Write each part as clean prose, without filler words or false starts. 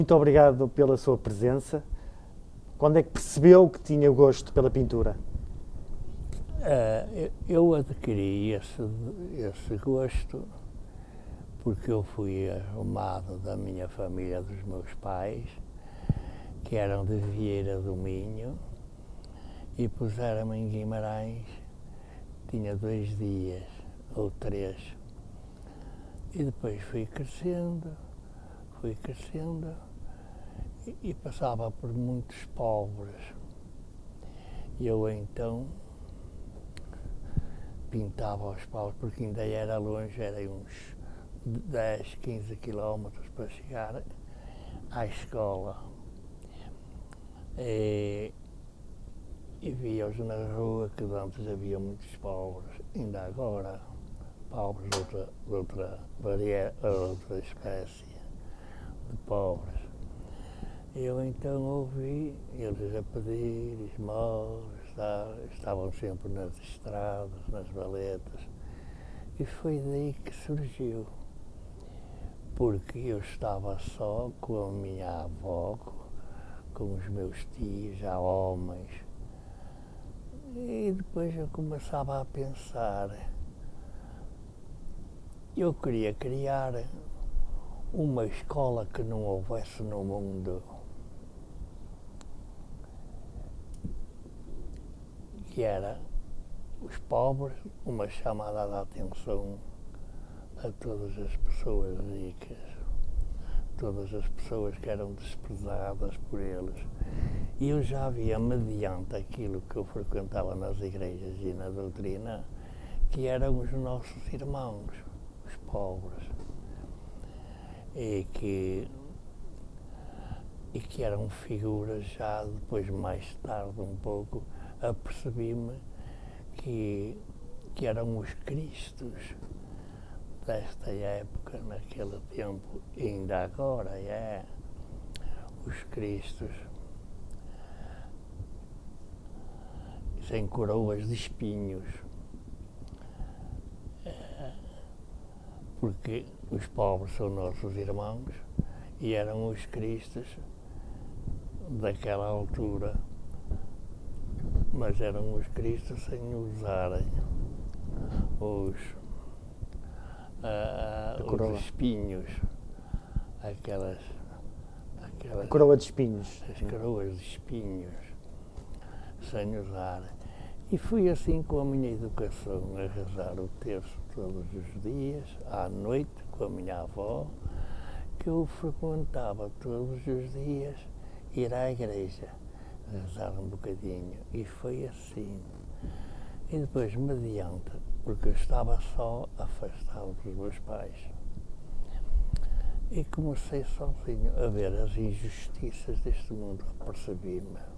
Muito obrigado pela sua presença. Quando é que percebeu que tinha gosto pela pintura? Eu adquiri esse gosto porque eu fui arrumado da minha família, dos meus pais, que eram de Vieira do Minho, e puseram-me em Guimarães, tinha 2 dias ou 3, e depois fui crescendo, e passava por muitos pobres. E eu então pintava os pobres, porque ainda era longe, era uns 10, 15 quilómetros para chegar à escola. E via-os na rua, que antes havia muitos pobres, ainda agora, pobres de outra espécie de pobres. Eu então ouvi eles a pedir esmolas, estavam sempre nas estradas, nas valetas, e foi daí que surgiu, porque eu estava só com a minha avó, com os meus tios, já homens, e depois eu começava a pensar, eu queria criar uma escola que não houvesse no mundo, que era os pobres, uma chamada de atenção a todas as pessoas ricas, todas as pessoas que eram desprezadas por eles. E eu já via, mediante aquilo que eu frequentava nas igrejas e na doutrina, que eram os nossos irmãos, os pobres, e que eram figuras. Já depois, mais tarde um pouco, apercebi-me que eram os Cristos desta época, naquele tempo, e ainda agora os Cristos sem coroas de espinhos, porque os pobres são nossos irmãos e eram os Cristos daquela altura, mas eram os Cristos sem usarem os espinhos, aquelas A coroa de espinhos. as coroas de espinhos, sem usar. E fui assim com a minha educação, a rezar o terço todos os dias, à noite, com a minha avó, que eu frequentava todos os dias ir à igreja, rezar um bocadinho. E foi assim. E depois, mediante, porque eu estava só, afastado dos meus pais, e comecei sozinho a ver as injustiças deste mundo, apercebi-me.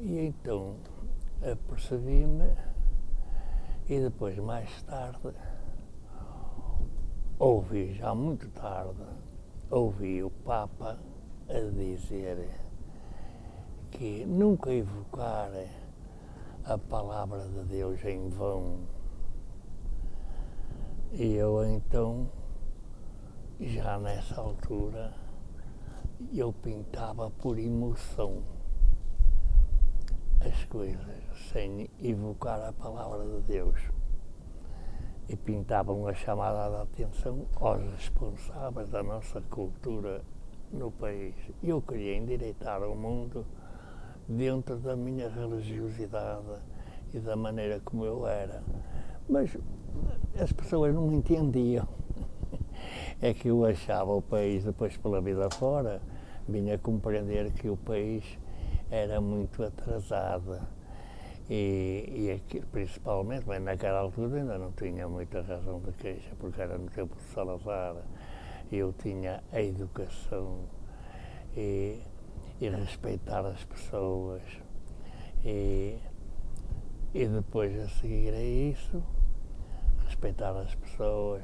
E então apercebi-me, e depois, mais tarde, ouvi, já muito tarde, ouvi o Papa a dizer que nunca evocar a palavra de Deus em vão. E eu então, já nessa altura, eu pintava por emoção as coisas, sem evocar a palavra de Deus. E pintava uma chamada de atenção aos responsáveis da nossa cultura no país. Eu queria endireitar o mundo dentro da minha religiosidade e da maneira como eu era. Mas as pessoas não me entendiam. É que eu achava o país, depois pela vida fora, vinha a compreender que o país era muito atrasado. E aqui, principalmente, bem, naquela altura ainda não tinha muita razão de queixa, porque era no tempo de Salazar. Eu tinha a educação e respeitar as pessoas. E depois, a seguir a isso, respeitar as pessoas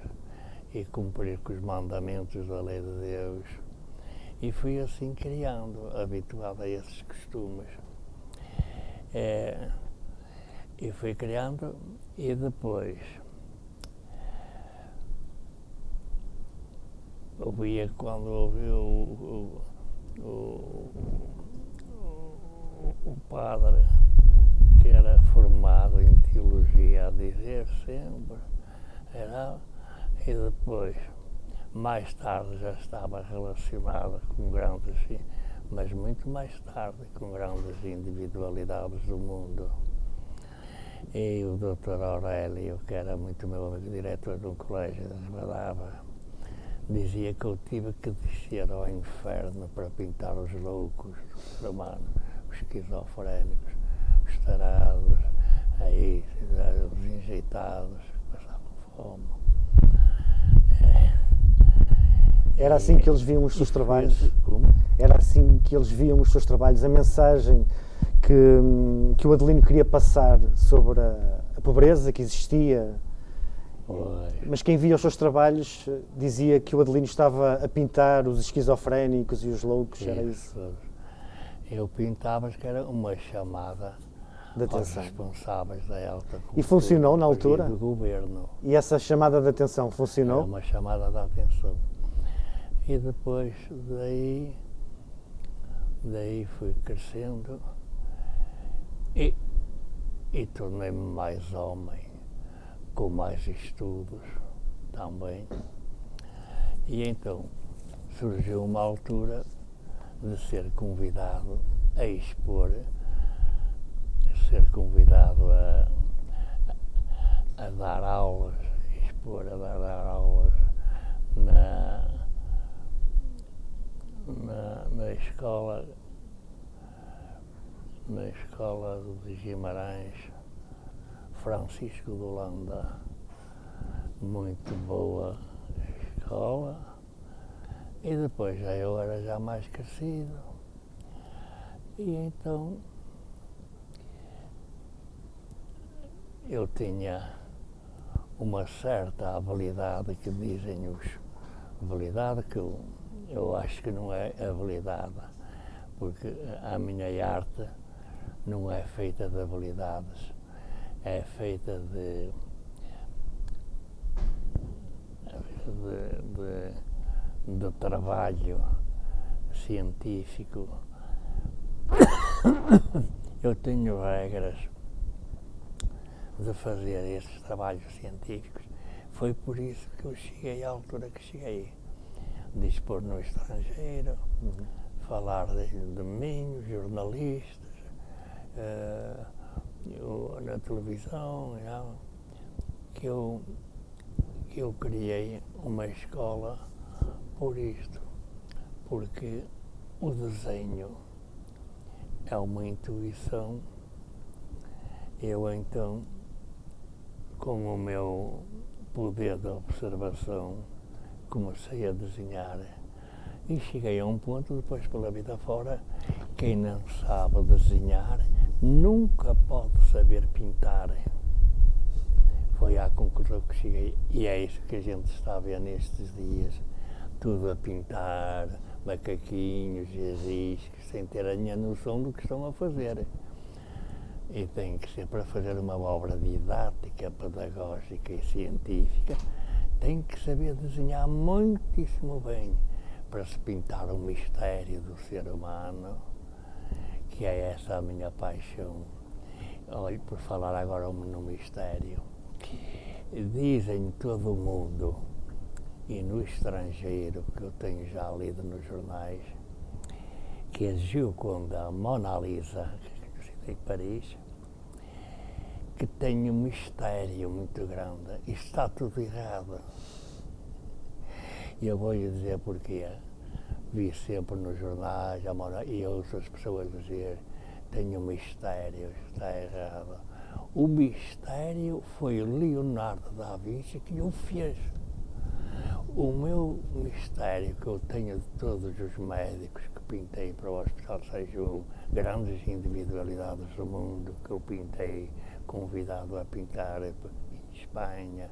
e cumprir com os mandamentos da lei de Deus. E fui assim criando, habituado a esses costumes. E fui criando, e depois ouvia quando ouviu o padre, que era formado em teologia, a dizer sempre, e depois, mais tarde, já estava relacionada com grandes, mas muito mais tarde, com grandes individualidades do mundo. E o Dr. Aurélio, que era muito meu amigo, diretor de um colégio de Esbadava, dizia que eu tive que descer ao inferno para pintar os loucos do ser humano, os esquizofrénicos, os tarados, os enjeitados, que passavam fome. Era assim que eles viam os seus trabalhos? Como? Era assim que eles viam os seus trabalhos, a mensagem que o Adelino queria passar sobre a pobreza que existia. Pois. Mas quem via os seus trabalhos dizia que o Adelino estava a pintar os esquizofrénicos e os loucos, era isso? Eu pintava, que era uma chamada De aos atenção. responsáveis da alta cultura E funcionou na altura? e do governo. E essa chamada de atenção Era funcionou? uma chamada de atenção. E depois daí fui crescendo e tornei-me mais homem, com mais estudos também. E então surgiu uma altura de ser convidado a expor, ser convidado a dar aulas, a dar aulas na escola de Guimarães, Francisco de Holanda, muito boa escola. E depois eu era já mais crescido, e então eu tinha uma certa habilidade que dizem habilidade que eu acho que não é habilidade, porque a minha arte não é feita de habilidades, é feita de trabalho científico. Eu tenho regras de fazer estes trabalhos científicos. Foi por isso que eu cheguei à altura que cheguei, de expor no estrangeiro, falar de mim, os jornalistas, na televisão, que eu criei uma escola por isto, porque o desenho é uma intuição. Eu então, com o meu poder de observação, comecei a desenhar e cheguei a um ponto, depois pela vida fora, quem não sabe desenhar nunca pode saber pintar. Foi à conclusão que cheguei, e é isso que a gente está a ver nestes dias, tudo a pintar, macaquinhos e riscos, sem ter a minha noção do que estão a fazer. E tem que ser, para fazer uma obra didática, pedagógica e científica, tem que saber desenhar muitíssimo bem para se pintar o mistério do ser humano, que é essa a minha paixão. Olhe, por falar agora no mistério, dizem todo o mundo e no estrangeiro, que eu tenho já lido nos jornais, que a Gioconda, a Mona Lisa, em Paris, que tem um mistério muito grande. Isto está tudo errado. E eu vou lhe dizer porquê. Vi sempre nos jornais e ouço as pessoas dizer: tem um mistério, está errado. O mistério foi Leonardo da Vinci que o fez. O meu mistério que eu tenho de todos os médicos que pintei para o Hospital de Sejum, grandes individualidades do mundo que eu pintei, convidado a pintar em Espanha,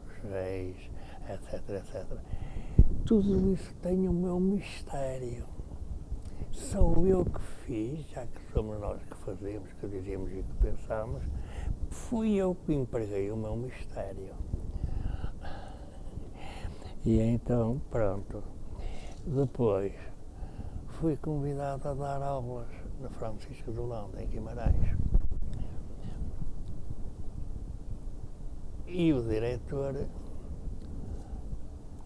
os reis, etc, etc. Tudo isso tem o meu mistério. Sou eu que fiz, já que somos nós que fazemos, que dizemos e que pensamos, fui eu que empreguei o meu mistério. E então, pronto, Depois fui convidado a dar aulas na Francisco de Holanda, em Guimarães. E o diretor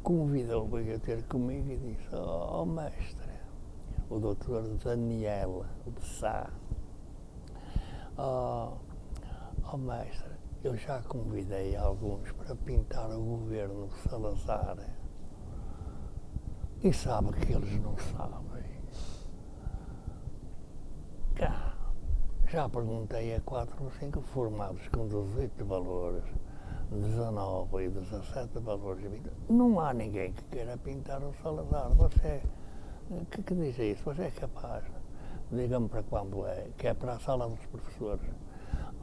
convidou-me a ter comigo e disse: "Oh, mestre, o doutor Daniel de Sá, oh mestre, eu já convidei alguns para pintar o governo de Salazar e sabe que eles não sabem. Já perguntei a 4 ou 5 formados com 18 valores, 19 e 17 valores. Não há ninguém que queira pintar o Salazar. Você, que diz isso? Você é capaz? Diga-me para quando é, que é para a sala dos professores.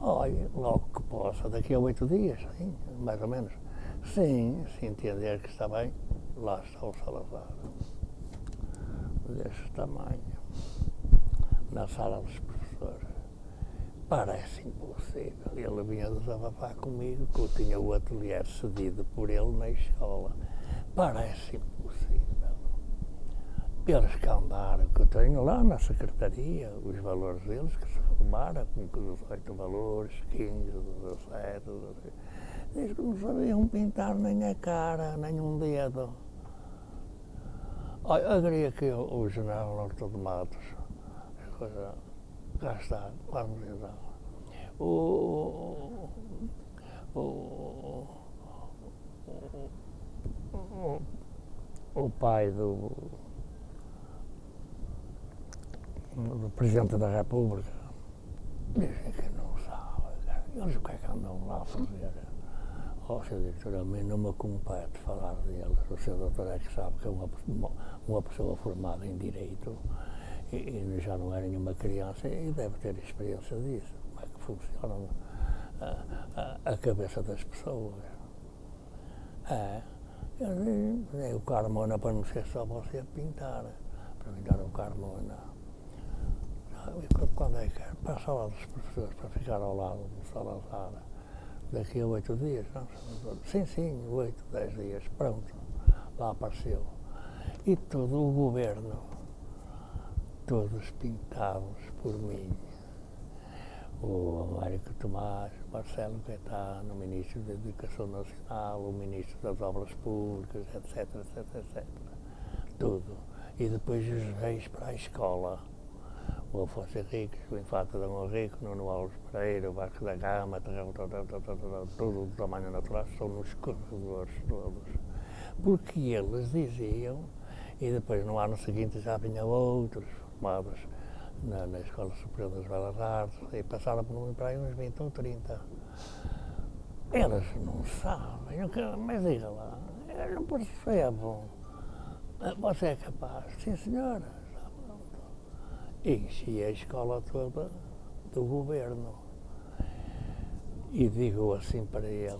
Olha, logo que possa, daqui a 8 dias, sim, mais ou menos. Sim, se entender que está bem, lá está o Salazar. Deste tamanho, na sala dos professores. Parece impossível. Ele vinha desabafar comigo que eu tinha o ateliê cedido por ele na escola. Parece impossível. Eles que andaram, que eu tenho lá na secretaria, os valores deles que se formaram, com 18 valores, 15, 17, 16. Diz que não sabiam pintar nem a cara, nem um dedo. Olha, eu queria que o general Norton de Matos, cá está, vamos então. O pai do Presidente da República dizem que não sabe. Eles o que é que andam lá a fazer? Oh, Sr. Diretor, a mim não me compete falar deles. O Sr. Doutor é que sabe que é uma pessoa formada em Direito e já não é nenhuma criança e deve ter experiência disso. Como é que funciona a cabeça das pessoas? Eu o Carmona para não ser só você a pintar. Para pintar o Carmona. Quando é que é? Para a sala dos professores, para ficar ao lado do Salazar. Daqui a 8 dias, não? Sim, 8, 10 dias, pronto. Lá apareceu. E todo o governo, todos pintados por mim. O Américo Tomás, Marcelo Caetano, o Ministro da Educação Nacional, o Ministro das Obras Públicas, etc. Tudo. E depois os reis para a escola. O Afonso Henriques, o Infante Dom Henrique, Nuno Alves Pereira, o Vasco da Gama, tudo do tamanho natural, são nos corredores todos. Porque eles diziam, e depois no ano seguinte já vinham outros formados na Escola Superior das Belas Artes, e passaram por mim para aí uns 20 ou 30. Eles não sabem, mas diga lá, eles não percebem. Você é capaz? Sim, senhora. Enchi a escola toda do governo e digo assim para ele,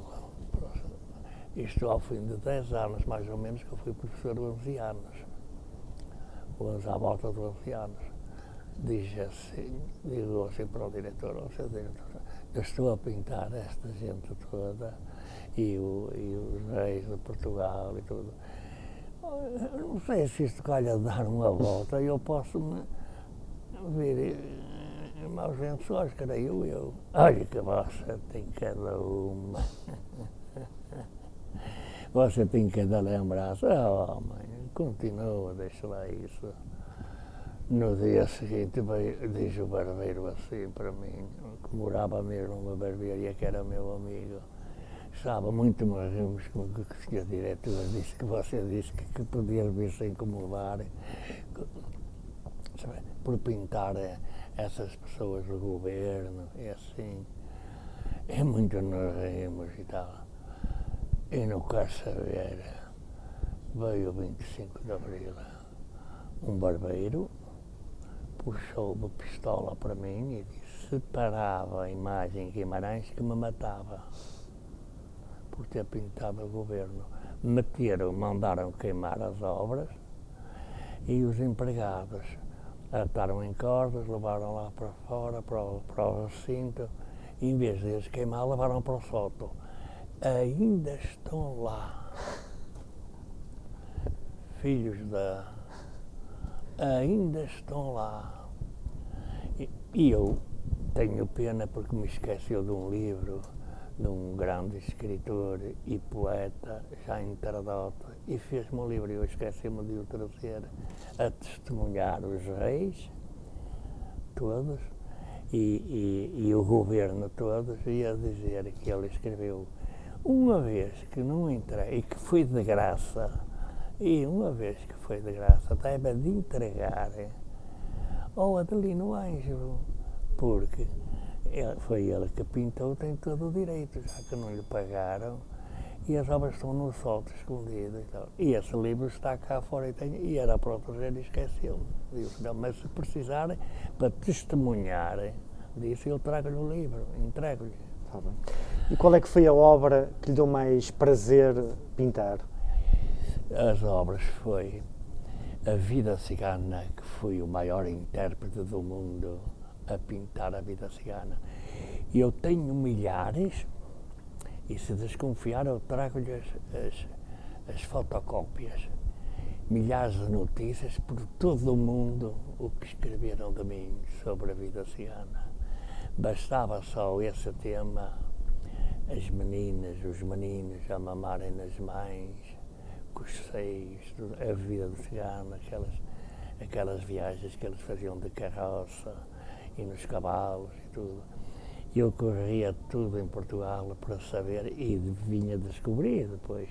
isto ao fim de 10 anos mais ou menos que eu fui professor 11 anos, 11 à volta de 11 anos, digo assim para o diretor, eu estou a pintar esta gente toda e os reis de Portugal e tudo, não sei se isto calha de dar uma volta, eu posso ver maus lençóis, creio eu. Olha que você tem cada uma. Você tem cada lembrança. Oh, mãe, continua, deixa lá isso. No dia seguinte diz o barbeiro assim para mim, que morava mesmo numa barbearia que era meu amigo. Estava muito mais rimos com o que o senhor diretor disse, que você disse que podia vir sem incomodar. Por pintar essas pessoas do governo e assim, é muito nos rimos e tal. E não quero saber, veio o 25 de Abril, um barbeiro, puxou uma pistola para mim e disse, se parava a imagem em Guimarães que me matava, por ter pintado o governo. Mandaram queimar as obras e os empregados ataram em cordas, levaram lá para fora, para o recinto, e em vez de eles queimar, levaram para o sótão. Ainda estão lá filhos ainda estão lá. E eu tenho pena porque me esqueceu de um livro de um grande escritor e poeta, já interdota, e fez-me um livro e eu esqueci-me de o trazer a testemunhar os reis, todos, e o governo todos, e a dizer que ele escreveu uma vez que não entrei, e que foi de graça, deve de entregar ao Adelino Ângelo, porque foi ele que pintou, tem todo o direito, já que não lhe pagaram, e as obras estão no solto, escondidas e tal. E esse livro está cá fora e era para o trazer e esqueceu-me. Mas se precisarem, para testemunharem disso, eu trago-lhe o livro, entrego-lhe. Tá bem. E qual é que foi a obra que lhe deu mais prazer pintar? As obras foi a Vida Cigana, que foi o maior intérprete do mundo a pintar a vida cigana. E eu tenho milhares, e se desconfiar eu trago-lhe as fotocópias. Milhares de notícias por todo o mundo o que escreveram de mim sobre a vida cigana. Bastava só esse tema, as meninas, os meninos a mamarem nas mães, com os seios, a vida de cigano, aquelas viagens que eles faziam de carroça e nos cavalos e tudo. Eu corria tudo em Portugal para saber e vinha descobrir depois,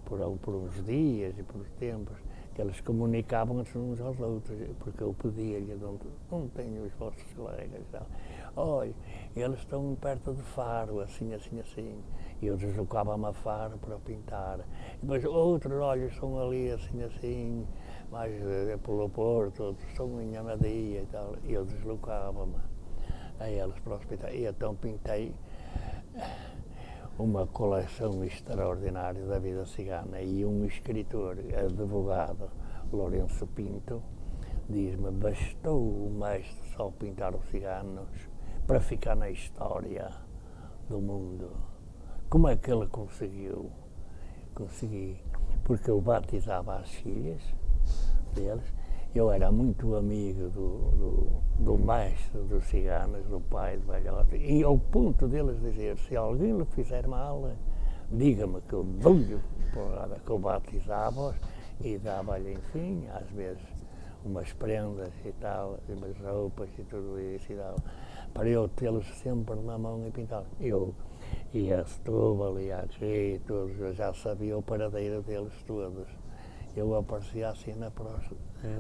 por uns dias e por tempos, que eles comunicavam-se uns aos outros, porque eu pedia-lhe, onde tenho os vossos colegas? Olha, eles estão perto de Faro, assim, assim, assim. E eu deslocava-me a Faro para pintar. E depois outros, olha, estão ali, assim, assim, mais pelo Porto, outros estão em Amadia e tal. E eu deslocava-me a eles para o hospital. E então pintei uma coleção extraordinária da vida cigana. E um escritor, advogado, Lourenço Pinto, diz-me, bastou o mestre só pintar os ciganos para ficar na história do mundo. Como é que ele conseguiu? Consegui, porque eu batizava as filhas deles. Eu era muito amigo do mestre dos ciganos, do pai do velhote, e ao ponto deles dizer, se alguém lhe fizer mal, diga-me que eu dou-lhe porrada, que eu batizava-os e dava-lhe, enfim, às vezes, umas prendas e tal, umas roupas e tudo isso e tal, para eu tê-los sempre na mão e pintar. Eu ia a Setúbal, ia aqui, todos, eu já sabia o paradeiro deles todos. Eu aparecia assim na próxima,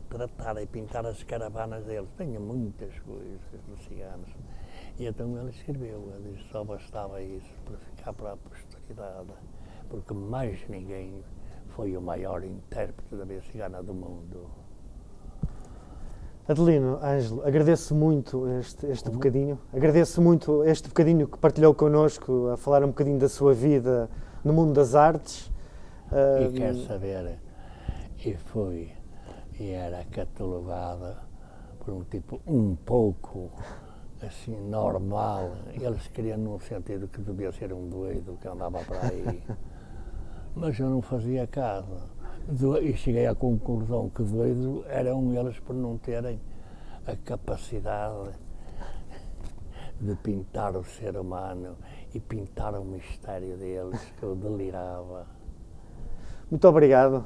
tratar e pintar as caravanas deles. Tenho muitas coisas de ciganos. E então ele escreveu, ele disse, só bastava isso para ficar para a posteridade, porque mais ninguém foi o maior intérprete da vida cigana do mundo. Adelino Ângelo, agradeço muito este bocadinho, agradeço muito este bocadinho que partilhou connosco, a falar um bocadinho da sua vida no mundo das artes. E quer saber, e era catalogada por um tipo um pouco assim normal. Eles queriam num sentido que devia ser um doido que andava para aí, mas eu não fazia caso. E cheguei à conclusão que doidos eram eles por não terem a capacidade de pintar o ser humano e pintar o mistério deles, que eu delirava. Muito obrigado.